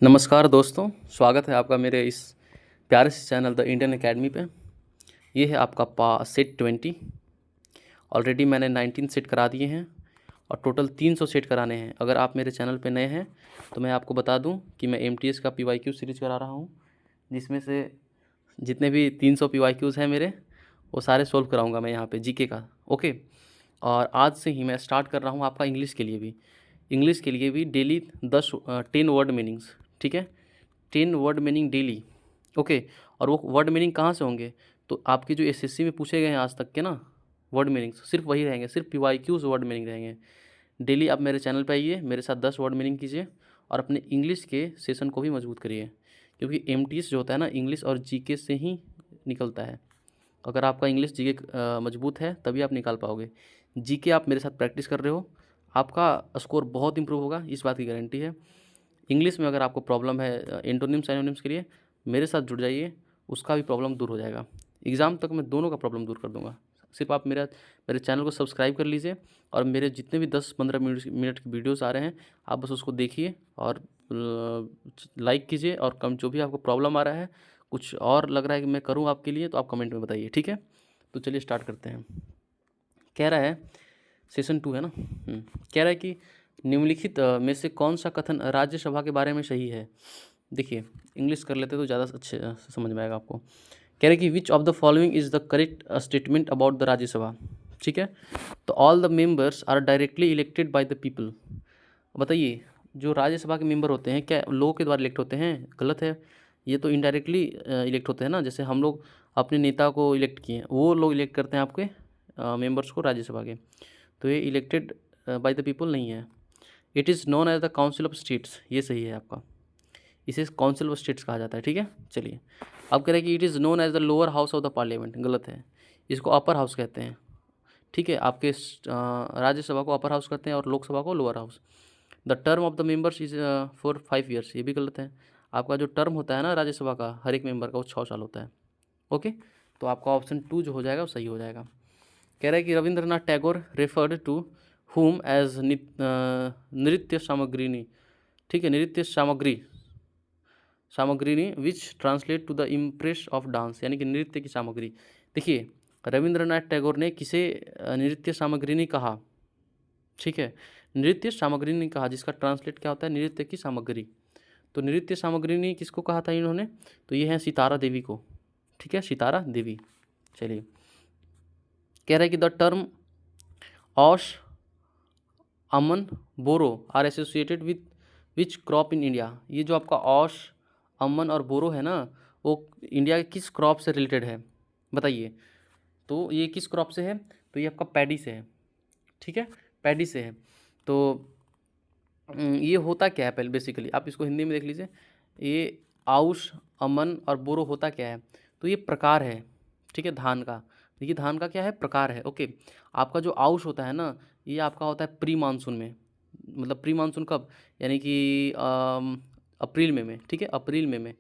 नमस्कार दोस्तों, स्वागत है आपका मेरे इस प्यारे से चैनल द इंडियन एकेडमी पे। ये है आपका सेट 20। ऑलरेडी मैंने 19 सेट करा दिए हैं और टोटल 300 सेट कराने हैं। अगर आप मेरे चैनल पे नए हैं तो मैं आपको बता दूं कि मैं MTS का PYQ सीरीज़ करा रहा हूं, जिसमें से जितने भी 300 PYQs हैं मेरे, वो सारे सोल्व कराऊँगा मैं यहाँ पर GK का। ओके, और आज से ही मैं स्टार्ट कर रहा हूँ आपका इंग्लिश के लिए भी डेली 10 वर्ड मीनिंग्स। ठीक है, 10 वर्ड मीनिंग डेली। ओके, और वो वर्ड मीनिंग कहाँ से होंगे? तो आपके जो SSC में पूछे गए हैं आज तक के ना वर्ड मीनिंग्स, सिर्फ वही रहेंगे, सिर्फ PYQs वर्ड मीनिंग रहेंगे। डेली आप मेरे चैनल पे आइए, मेरे साथ 10 वर्ड मीनिंग कीजिए और अपने इंग्लिश के सेशन को भी मजबूत करिए, क्योंकि MTS जो होता है ना, इंग्लिश और GK से ही निकलता है। अगर आपका इंग्लिश GK मजबूत है तभी आप निकाल पाओगे। GK आप मेरे साथ प्रैक्टिस कर रहे हो, आपका स्कोर बहुत इंप्रूव होगा, इस बात की गारंटी है। इंग्लिश में अगर आपको प्रॉब्लम है एंटोनिम्स साइनोनिम्स के लिए, मेरे साथ जुड़ जाइए, उसका भी प्रॉब्लम दूर हो जाएगा। एग्ज़ाम तक मैं दोनों का प्रॉब्लम दूर कर दूंगा। सिर्फ आप मेरे चैनल को सब्सक्राइब कर लीजिए और मेरे जितने भी 10-15 मिनट की वीडियोस आ रहे हैं, आप बस उसको देखिए और लाइक कीजिए। और कम जो भी आपको प्रॉब्लम आ रहा है, कुछ और लग रहा है कि मैं करूँ आपके लिए, तो आप कमेंट में बताइए। ठीक है, तो चलिए स्टार्ट करते हैं। कह रहा है सेशन 2 है ना। कह रहा है कि निम्नलिखित में से कौन सा कथन राज्यसभा के बारे में सही है? देखिए, इंग्लिश कर लेते तो ज़्यादा अच्छे से समझ में आएगा आपको। कह रहे हैं कि which of the following is the correct statement about the Rajya Sabha. ठीक है, तो all the members are directly elected by the people. बताइए, जो राज्यसभा के मेंबर होते हैं क्या लोगों के द्वारा इलेक्ट होते हैं? गलत है, ये तो इनडायरेक्टली इलेक्ट होते हैं ना। जैसे हम लोग अपने नेता को इलेक्ट किए, वो लोग इलेक्ट करते हैं आपके मेंबर्स को राज्यसभा के। तो ये इलेक्टेड बाय द पीपल नहीं है। It is known as the council of states, ये सही है आपका, इसे काउंसिल ऑफ स्टेट्स कहा जाता है। ठीक है, चलिए अब कह रहे हैं कि it is known as the lower house of the parliament. गलत है, इसको अपर हाउस कहते हैं। ठीक है, आपके राज्यसभा को अपर हाउस कहते हैं और लोकसभा को lower house. The term of the members is for 5 years, ये भी गलत है। आपका जो टर्म होता है ना राज्यसभा का, हर एक मेंबर का, वो 6 साल होता है। ओके, तो आपका ऑप्शन 2 जो हो जाएगा वो सही हो जाएगा। कह रहा है कि Rabindranath Tagore referred to whom as नृत्य सामग्रिनी। ठीक है, नृत्य सामग्रिनी which translate to the empress of dance, यानी कि नृत्य की सामग्री। देखिए, रविंद्रनाथ टैगोर ने किसे नृत्य सामग्रिनी कहा? ठीक है, नृत्य सामग्रिनी कहा, जिसका ट्रांसलेट क्या होता है? नृत्य की सामग्री। तो नृत्य सामग्रिनी किसको कहा था इन्होंने? तो ये है सितारा देवी को। ठीक है, सितारा देवी। चलिए, कह रहा है कि the term aus, aman, boro are associated with which crop in India. ये जो आपका औश, अमन और बोरो है ना, वो इंडिया के किस क्रॉप से रिलेटेड है? बताइए, तो ये किस क्रॉप से है? तो ये आपका पैडी से है। ठीक है, पैडी से है। तो ये होता क्या है? पहले बेसिकली आप इसको हिंदी में देख लीजिए। ये आउश, अमन और बोरो होता क्या है? तो ये प्रकार है। ठीक है, धान का। देखिए, धान का क्या है? प्रकार है। ओके, आपका जो आउश होता है ना, ये आपका होता है प्री मानसून में। मतलब प्री मानसून कब? यानी कि अप्रैल में। ठीक है, अप्रैल में।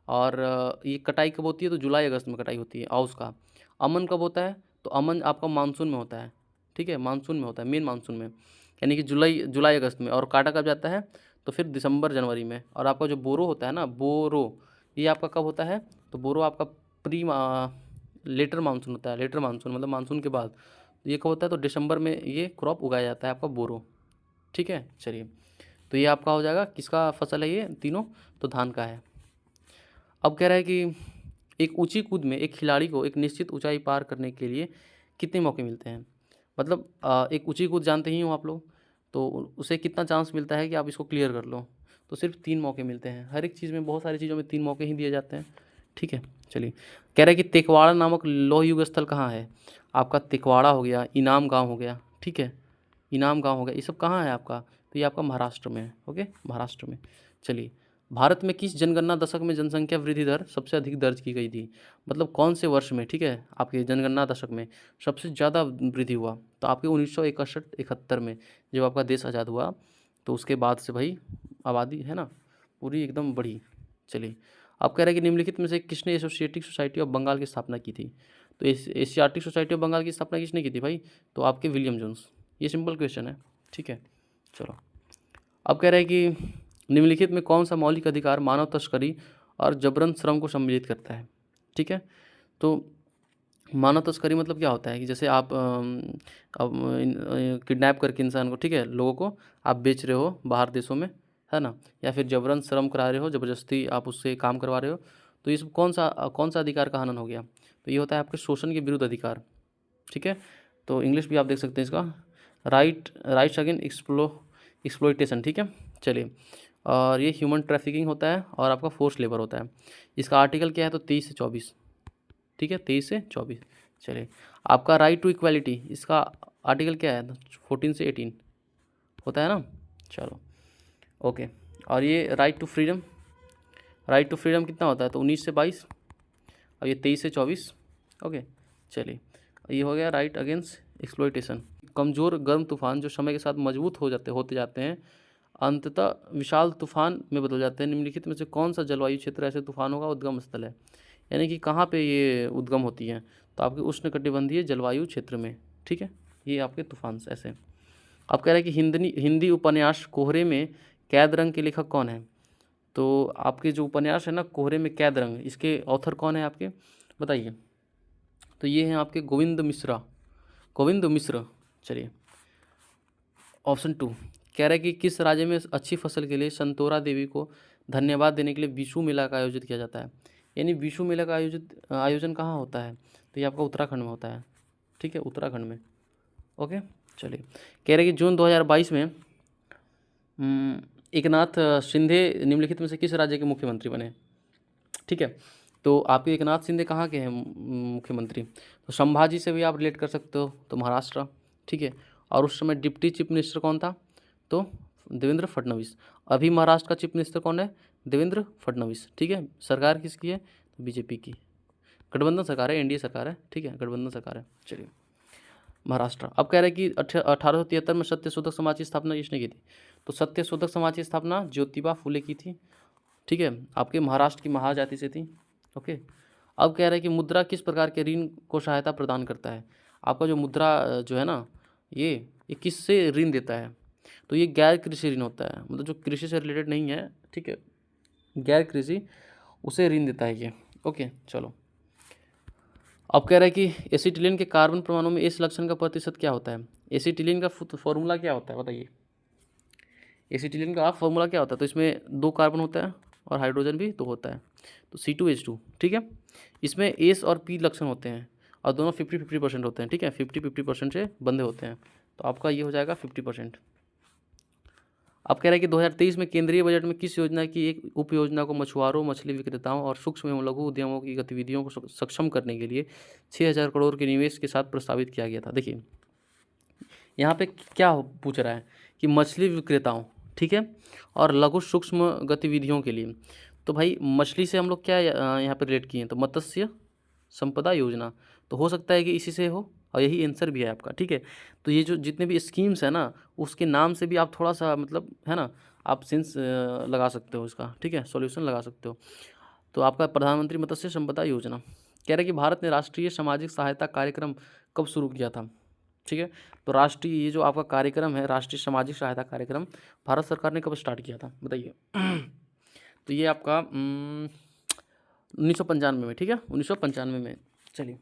और ये कटाई कब होती है? तो जुलाई अगस्त में कटाई होती है आउश का। अमन कब होता है? तो अमन आपका मानसून में होता है। ठीक है, मानसून में होता है, मेन मानसून में, यानी कि जुलाई अगस्त में। और काटा कब जाता है? तो फिर दिसंबर जनवरी में। और आपका जो बोरो होता है ना, बोरो, ये आपका कब होता है? तो बोरो आपका लेटर मानसून होता है। लेटर मानसून मतलब मानसून के बाद। ये कब होता है? तो दिसंबर में ये क्रॉप उगाया जाता है आपका बोरो। ठीक है, चलिए, तो ये आपका हो जाएगा, किसका फसल है ये तीनों? तो धान का है। अब कह रहा है कि एक ऊंची कूद में एक खिलाड़ी को एक निश्चित ऊंचाई पार करने के लिए कितने मौके मिलते हैं? मतलब एक ऊंची कूद जानते ही हो आप लोग, तो उसे कितना चांस मिलता है कि आप इसको क्लियर कर लो? तो सिर्फ 3 मौके मिलते हैं। हर एक चीज़ में, बहुत सारी चीज़ों में 3 मौके ही दिए जाते हैं। ठीक है, चलिए, कह रहा है कि तिकवाड़ा नामक लौह युग स्थल कहाँ है? आपका तिकवाड़ा हो गया, इनाम गाँव हो गया। ठीक है, इनाम गाँव हो गया, ये सब कहाँ है आपका? तो ये आपका महाराष्ट्र में है। ओके, महाराष्ट्र में। चलिए, भारत में किस जनगणना दशक में जनसंख्या वृद्धि दर सबसे अधिक दर्ज की गई थी? मतलब कौन से वर्ष में? ठीक है, आपके जनगणना दशक में सबसे ज़्यादा वृद्धि हुआ? तो आपके 1961-71 में, जब आपका देश आज़ाद हुआ, तो उसके बाद से भाई आबादी है ना पूरी एकदम बढ़ी। चलिए, आप कह रहे हैं कि निम्नलिखित में से किसने एसोसिएटिक सोसाइटी ऑफ बंगाल की स्थापना की थी? तो एशियाटिक सोसाइटी ऑफ बंगाल की स्थापना किसने की थी भाई? तो आपके विलियम जोन्स। ये सिंपल क्वेश्चन है। ठीक है, चलो, अब कह रहे हैं कि निम्नलिखित में कौन सा मौलिक अधिकार मानव तस्करी और जबरन श्रम को सम्मिलित करता है? ठीक है, तो मानव तस्करी मतलब क्या होता है कि जैसे आप किडनैप करके इंसान को, ठीक है, लोगों को आप बेच रहे हो बाहर देशों में, है ना, या फिर जबरन श्रम करा रहे हो, ज़बरदस्ती आप उससे काम करवा रहे हो, तो इस कौन सा अधिकार का हनन हो गया? तो ये होता है आपके शोषण के विरुद्ध अधिकार। ठीक है, तो इंग्लिश भी आप देख सकते हैं इसका, राइट्स अगेन एक्सप्लॉइटेशन। ठीक है, चलिए, और ये ह्यूमन ट्रैफिकिंग होता है और आपका फोर्स लेबर होता है। इसका आर्टिकल क्या है? तो 23 से 24। ठीक है, 23 से 24। चलिए, आपका राइट टू इक्वालिटी, इसका आर्टिकल क्या है? 14 से 18 होता है ना। चलो, ओके। और ये राइट टू फ्रीडम कितना होता है? तो 19 से 22, और ये 23 से 24। ओके, चलिए, ये हो गया राइट अगेंस्ट एक्सप्लॉइटेशन। कमज़ोर गर्म तूफान जो समय के साथ मजबूत होते जाते हैं, अंततः विशाल तूफान में बदल जाते हैं। निम्नलिखित में से कौन सा जलवायु क्षेत्र ऐसे तूफानों का उद्गम स्थल है? यानी कि कहाँ पे ये उद्गम होती हैं? तो आपके उष्णकटिबंधीय जलवायु क्षेत्र में। ठीक है, ये आपके तूफान ऐसे। आप कह रहे हैं कि हिंदी उपन्यास कोहरे में कैद रंग के लेखक कौन है? तो आपके जो उपन्यास है ना कोहरे में कैद रंग, इसके ऑथर कौन है आपके, बताइए। तो ये हैं आपके गोविंद मिश्र। चलिए, ऑप्शन 2 कह रहा है कि किस राज्य में अच्छी फसल के लिए संतोरा देवी को धन्यवाद देने के लिए विशु मेला का आयोजित किया जाता है? यानी विशु मेला का आयोजन कहाँ होता है? तो ये आपका उत्तराखंड में होता है। ठीक है, उत्तराखंड में। ओके, चलिए, कह रहे हैं कि जून 2022 में एकनाथ शिंदे निम्नलिखित में से किस राज्य के मुख्यमंत्री बने? ठीक है, तो आपके एकनाथ शिंदे कहाँ के हैं मुख्यमंत्री? तो संभाजी से भी आप रिलेट कर सकते हो, तो महाराष्ट्र। ठीक है, और उस समय डिप्टी चीफ मिनिस्टर कौन था? तो देवेंद्र फडणवीस। अभी महाराष्ट्र का चीफ मिनिस्टर कौन है? देवेंद्र फडणवीस। ठीक है, सरकार किसकी है? तो बीजेपी की, गठबंधन सरकार है, एनडीए सरकार है। ठीक है, गठबंधन सरकार है। चलिए, महाराष्ट्र। अब कह रहे हैं कि 1873 में सत्यशोधक समाज की स्थापना किसने की थी? तो सत्यशोधक समाज की स्थापना ज्योतिबा फुले की थी। ठीक है, आपके महाराष्ट्र की महाजाति से थी। ओके, अब कह रहे हैं कि मुद्रा किस प्रकार के ऋण को सहायता प्रदान करता है? आपका जो मुद्रा जो है ना, ये किससे ऋण देता है? तो ये गैर कृषि ऋण होता है, मतलब जो कृषि से रिलेटेड नहीं है। ठीक है, गैर कृषि, उसे ऋण देता है ये। ओके, चलो, अब कह रहा है कि एसिटिलीन के कार्बन परमाणु में इस लक्षण का प्रतिशत क्या होता है? एसिटिलीन का फॉर्मूला क्या होता है, बताइए। एसिटिलीन का फॉर्मूला क्या होता है? तो इसमें 2 कार्बन होता है और हाइड्रोजन भी 2 होता है, तो C2H2। ठीक है, इसमें एस और पी लक्षण होते हैं और दोनों 50-50% होते हैं। ठीक है, 50-50% से बंधे होते हैं, तो आपका ये हो जाएगा 50%। अब कह रहा है कि 2023 में केंद्रीय बजट में किस योजना की एक उप योजना को मछुआरों, मछली विक्रेताओं और सूक्ष्म एवं लघु उद्यमों की गतिविधियों को सक्षम करने के लिए 6,000 करोड़ के निवेश के साथ प्रस्तावित किया गया था? देखिए, यहाँ पे क्या पूछ रहा है कि मछली विक्रेताओं, ठीक है, और लघु सूक्ष्म गतिविधियों के लिए। तो भाई मछली से हम लोग क्या यहाँ पे रिलेट किए हैं? तो मत्स्य संपदा योजना, तो हो सकता है कि इसी से हो, और यही आंसर भी है आपका। ठीक है, तो ये जो जितने भी स्कीम्स है ना, उसके नाम से भी आप थोड़ा सा मतलब है ना, आप सेंस लगा सकते हो इसका। ठीक है, सॉल्यूशन लगा सकते हो। तो आपका प्रधानमंत्री मत्स्य संपदा योजना कह रहा है कि भारत ने राष्ट्रीय सामाजिक सहायता कार्यक्रम कब शुरू किया था? ठीक है, तो राष्ट्रीय ये जो आपका कार्यक्रम है, राष्ट्रीय सामाजिक सहायता कार्यक्रम, भारत सरकार ने कब स्टार्ट किया था, बताइए। तो ये आपका 1995 में। ठीक है, 1995 में। चलिए,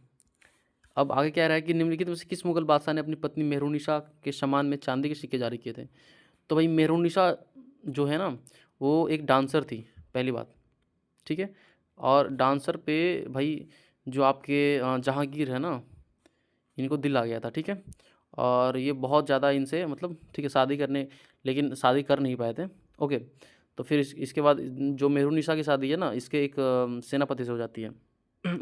अब आगे क्या रहा है कि निम्नलिखित में से किस मुगल बादशाह ने अपनी पत्नी मेहरुनिसा के सम्मान में चांदी के सिक्के जारी किए थे? तो भाई मेहरुनिसा जो है ना, वो एक डांसर थी, पहली बात। ठीक है, और डांसर पे भाई जो आपके जहांगीर है ना, इनको दिल आ गया था। ठीक है, और ये बहुत ज़्यादा इनसे मतलब, ठीक है, शादी करने, लेकिन शादी कर नहीं पाए थे। ओके, तो फिर इसके बाद जो मेहरुनिसा की शादी है ना, इसके एक सेनापति से हो जाती है।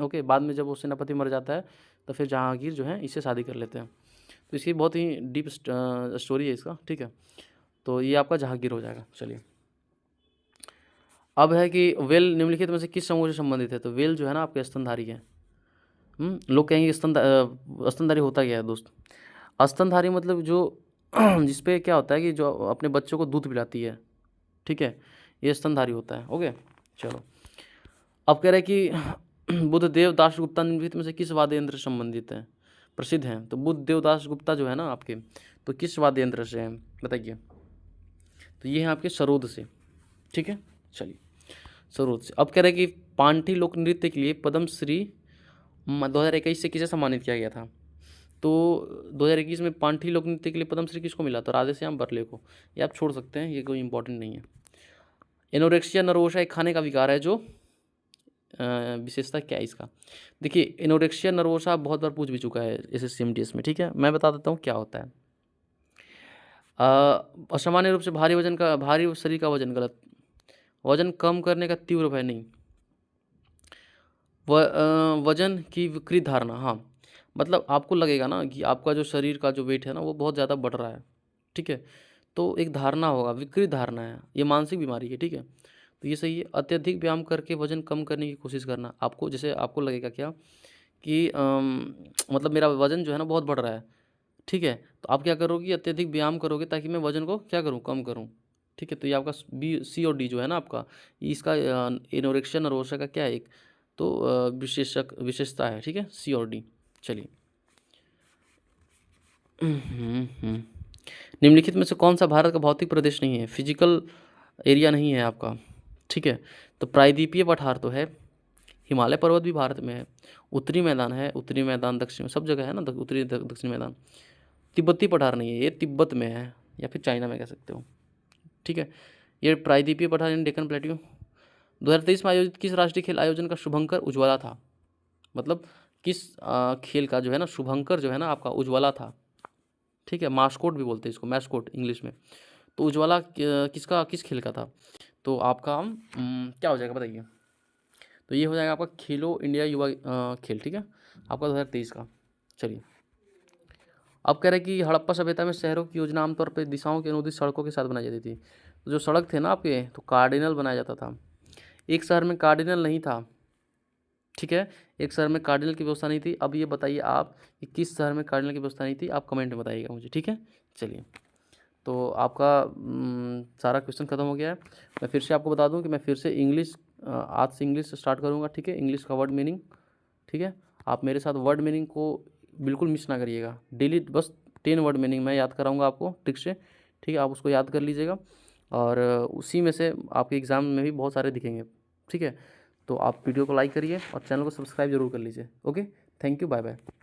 ओके, बाद में जब वो सेनापति मर जाता है, तो फिर जहांगीर जो है इससे शादी कर लेते हैं। तो इसकी बहुत ही डीप स्टोरी है इसका। ठीक है, तो ये आपका जहांगीर हो जाएगा। चलिए, अब है कि वेल निम्नलिखित में से किस समूह से संबंधित है? तो वेल जो है ना आपके स्तनधारी है। लोग कहेंगे स्तनधारी होता क्या है दोस्त? स्तनधारी मतलब जो जिसपे क्या होता है कि जो अपने बच्चों को दूध पिलाती है। ठीक है, ये स्तनधारी होता है। ओके, चलो, अब कह रहे हैं कि बुद्धदेव दास गुप्ता निम्नलिखित में से किस वाद्य यंत्र से संबंधित है, प्रसिद्ध हैं? तो बुद्धदेव दास गुप्ता जो है ना आपके, तो किस वाद्य यंत्र से हैं, बताइए। तो ये हैं आपके सरोद से। ठीक है, चलिए शुरू से। अब कह रहे हैं कि पांठी लोक नृत्य के लिए पद्मश्री 2021 से किसे सम्मानित किया गया था। तो 2021 में पांठी लोक नृत्य के लिए पद्मश्री किसको मिला? तो राधेश्याम बर्ले को। ये आप छोड़ सकते हैं, ये कोई इंपॉर्टेंट नहीं है। एनोरेक्सिया नर्वोसा एक खाने का विकार है जो विशेषता क्या है इसका? देखिए, एनोरेक्सिया नर्वोसा बहुत बार पूछ भी चुका है SSC-MTS में, ठीक है। मैं बता देता हूँ क्या होता है। असामान्य रूप से भारी शरीर का वजन, गलत। वजन कम करने का तीव्र भय, नहीं। वजन की विकृत धारणा, हाँ। मतलब आपको लगेगा ना कि आपका जो शरीर का जो वेट है ना वो बहुत ज़्यादा बढ़ रहा है, ठीक है। तो एक धारणा होगा, विकृत धारणा है, ये मानसिक बीमारी है, ठीक है। तो ये सही है। अत्यधिक व्यायाम करके वजन कम करने की कोशिश करना, आपको जैसे आपको लगेगा क्या कि मतलब मेरा वजन जो है ना बहुत बढ़ रहा है, ठीक है। तो आप क्या करोगे, अत्यधिक व्यायाम करोगे ताकि मैं वजन को क्या करूँ, कम करूँ, ठीक है। तो ये आपका C और D जो है ना आपका, इसका एनोरेक्सिया नर्वोसा का क्या है, एक तो विशेषता है, ठीक है, C और D। चलिए, निम्नलिखित में से कौन सा भारत का भौतिक प्रदेश नहीं है, फिजिकल एरिया नहीं है आपका, ठीक है। तो प्रायद्वीपीय पठार तो है, हिमालय पर्वत भी भारत में है, उत्तरी मैदान है, उत्तरी मैदान दक्षिण में, सब जगह है ना, उत्तरी दक्षिणी मैदान। तिब्बती पठार नहीं है, ये तिब्बत में है या फिर चाइना में कह सकते हो, ठीक है। ये प्रायद्वीपीय पठार इन डेक्कन प्लेट्यू। 2023 में आयोजित किस राष्ट्रीय खेल आयोजन का शुभंकर उज्ज्वला था? मतलब किस खेल का जो है ना शुभंकर जो है ना आपका उज्ज्वला था, ठीक है। मास्कोट भी बोलते हैं इसको, मैस्कोट इंग्लिश में। तो उज्ज्वला किस खेल का था? तो आपका क्या हो जाएगा बताइए। तो ये हो जाएगा आपका खेलो इंडिया युवा खेल, ठीक है, आपका 2023 का। चलिए, अब कह रहे हैं कि हड़प्पा सभ्यता में शहरों की योजना आमतौर पर दिशाओं के अनुदित सड़कों के साथ बनाई जाती थी। तो जो सड़क थे ना आपके, तो कार्डिनल बनाया जाता था। एक शहर में कार्डिनल नहीं था, ठीक है, एक शहर में कार्डिनल की व्यवस्था नहीं थी। अब ये बताइए आप कि किस शहर में कार्डिनल की व्यवस्था नहीं थी, आप कमेंट में बताइएगा मुझे, ठीक है। चलिए, तो आपका सारा क्वेश्चन खत्म हो गया है। मैं फिर से आपको बता दूं कि मैं फिर से इंग्लिश आज से इंग्लिश स्टार्ट करूंगा, ठीक है। इंग्लिश का वर्ड मीनिंग, ठीक है। आप मेरे साथ वर्ड मीनिंग को बिल्कुल मिस ना करिएगा, डेली बस 10 वर्ड मीनिंग मैं याद कराऊंगा आपको ट्रिक से, ठीक है। आप उसको याद कर लीजिएगा और उसी में से आपके एग्ज़ाम में भी बहुत सारे दिखेंगे, ठीक है। तो आप वीडियो को लाइक करिए और चैनल को सब्सक्राइब जरूर कर लीजिए। Okay, thank you, bye bye.